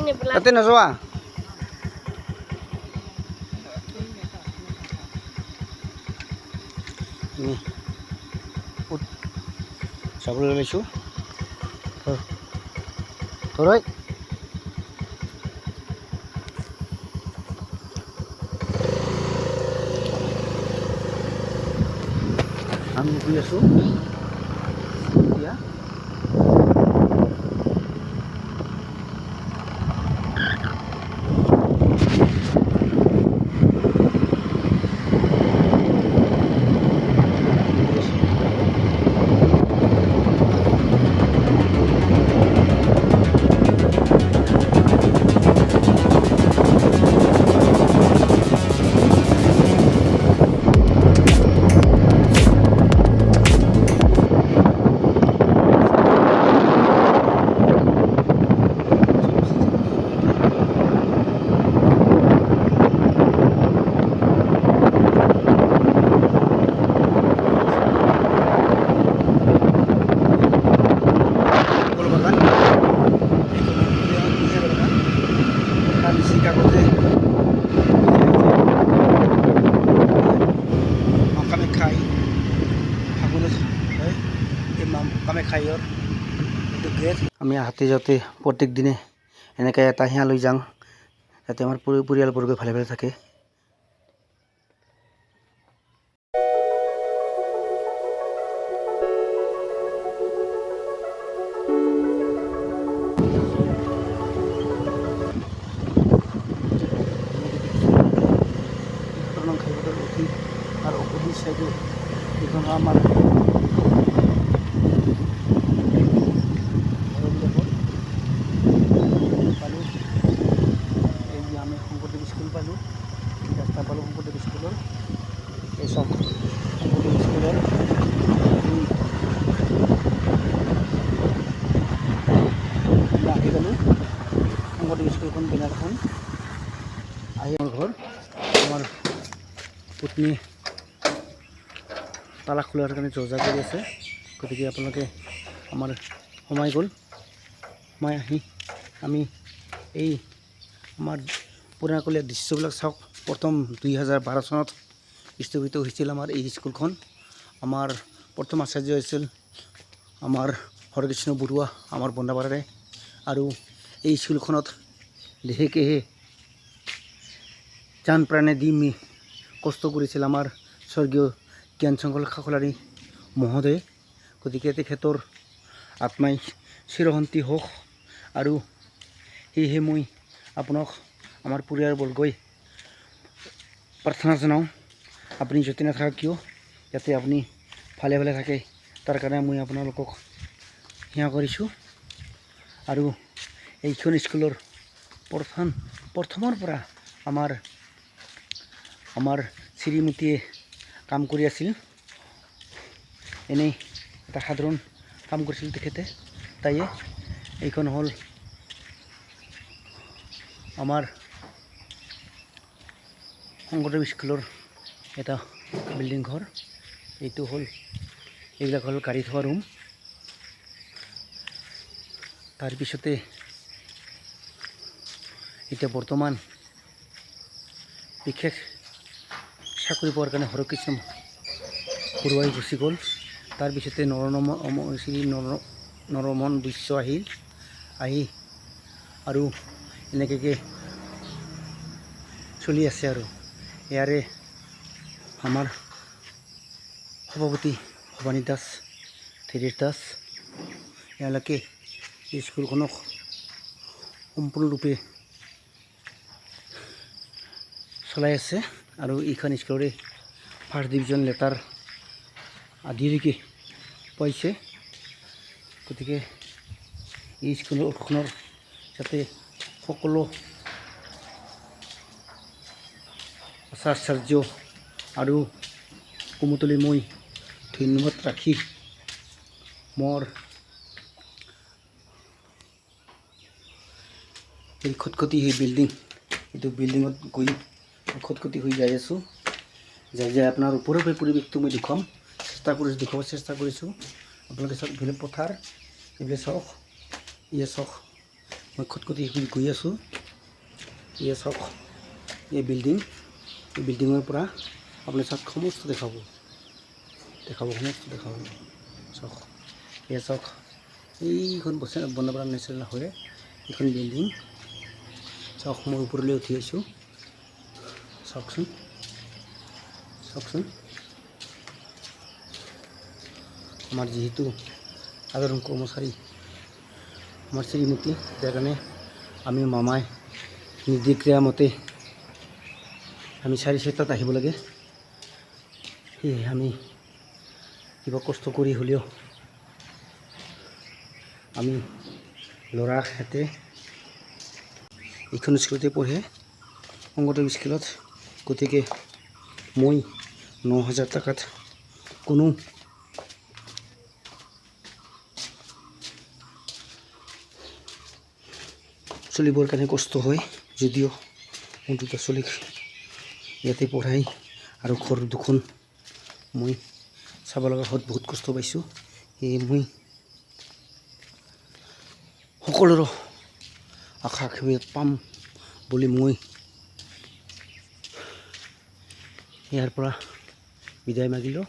তাতে নোযোৱা চাবলৈ ওলাইছোঁ ধৰৈ আমি গৈ আছোঁ এতিয়া আমি হাতে যাওঁতে প্ৰত্যেক দিনে এনেকৈ এটা হিয়া লৈ যাওঁ যাতে আমাৰ পৰিয়ালবৰ্গ ভালে ভালে থাকে আৰ অপোজিট সাইডে এখন আমাৰ পালোঁ এই যে আমি শংকৰদেৱ স্কুল পালোঁ ৰাস্তা পালোঁ শংকৰদেৱ স্কুলৰ এই চব শংকৰদেৱ স্কুলৰ আহি গ'লোঁ শংকৰদেৱ স্কুলখন বেনাৰখন আহি আমাৰ ঘৰ আমাৰ পত্নী তালা খোলাৰ কাৰণে যোজা কৰি আছে গতিকে আপোনালোকে আমাৰ সোমাই গ'ল সোমাই আহি আমি এই আমাৰ পুৰণাকলীয়া দৃশ্যবিলাক চাওক প্ৰথম 2012 চনত স্থাপিত হৈছিল আমাৰ এই স্কুলখন আমাৰ প্ৰথম আচাৰ্য হৈছিল আমাৰ হৰকৃষ্ণ বৰুৱা আমাৰ বন্দাপাৰাৰে আৰু এই স্কুলখনত দেহেকেহে জান প্ৰাণে দি কষ্ট কৰিছিল আমাৰ স্বৰ্গীয় জ্ঞানশংকৰ খাখলাৰী মহোদয়ে গতিকে তেখেতৰ আত্মাই চিৰশান্তি হওক আৰু সেয়েহে মই আপোনাক আমাৰ পৰিয়ালবৰ্গই প্ৰাৰ্থনা জনাওঁ আপুনি য'তে নাথাকক কিয় যাতে আপুনি ভালে ভালে থাকে তাৰ কাৰণে মই আপোনালোকক সেৱা কৰিছোঁ আৰু এইখন স্কুলৰ প্ৰথমৰ পৰা আমাৰ শ্ৰীমতীয়ে কাম কৰি আছিল এনেই এটা সাধাৰণ কাম কৰিছিল তেখেতে তাইয়ে এইখন হ'ল আমাৰ শংকৰদেৱ স্কুলৰ এটা বিল্ডিং ঘৰ এইটো হ'ল এইবিলাক হ'ল গাড়ী থোৱা ৰুম তাৰপিছতে এতিয়া বৰ্তমান বিশেষ চাকৰি পোৱাৰ কাৰণে হৰকৃষ্ণ বৰুৱাই গুচি গ'ল তাৰপিছতে শ্ৰী নৰমন বিশ্ব আহি আৰু এনেকৈ চলি আছে আৰু ইয়াৰে আমাৰ সভাপতি ভৱানী দাস থিৰিশ দাস এওঁলোকে স্কুলখনক সম্পূৰ্ণৰূপে চলাই আছে আৰু এইখন স্কুলৰে ফাৰ্ষ্ট ডিভিজন লেটাৰ আদিলৈকে পাইছে গতিকে এই স্কুলখনৰ যাতে সকলো আচাৰ্য আৰু কুমতলি মই ধন্যবাদ ৰাখি মোৰ এই খটখটি সেই বিল্ডিং এইটো বিল্ডিঙত গৈ খটখটি হৈ যাই আছোঁ যাই আপোনাৰ ওপৰৰ পৰিৱেশটো মই দেখুৱাম দেখুৱাব চেষ্টা কৰিছোঁ আপোনালোকে চাওক এইফালে পথাৰ এইফালে চাওক ইয়ে চাওক মই খটখটি গৈ আছোঁ। এয়া চাওক, এই বিল্ডিঙৰ পৰা আপুনি চাওক সমস্ত দেখাব সমস্ত দেখাব। চাওক, এয়া চাওক, এইখন বনপাৰা নেশ্যনেল হাইৱে, এইখন বিল্ডিং। চাওক, মই ওপৰলৈ উঠি আছোঁ। চাওকচোন, আমাৰ যিহেতু সাধাৰণ কৰ্মচাৰী, আমাৰ শ্ৰীমতী, যাৰ কাৰণে আমি মামাই নিৰ্দেশ মতে আমি 4:30 আহিব লাগে। সেয়ে আমি কিবা কষ্ট কৰি হ'লেও আমি ল'ৰাহঁতে এইখন স্কুলতে পঢ়ে, শংকৰদেৱ স্কুলত। গতিকে মই 9,000 টকাত কোনো চলিবৰ কাৰণে কষ্ট হয়, যদিও মোৰ দুটা চলিক ইয়াতে পঢ়াই আৰু ঘৰ দুখন মই চাব লগা হোৱাত বহুত কষ্ট পাইছোঁ। সেয়ে মই সকলোৰে আশা পাম বুলি মই ইয়াৰ পৰা বিদায় মাগিলোঁ।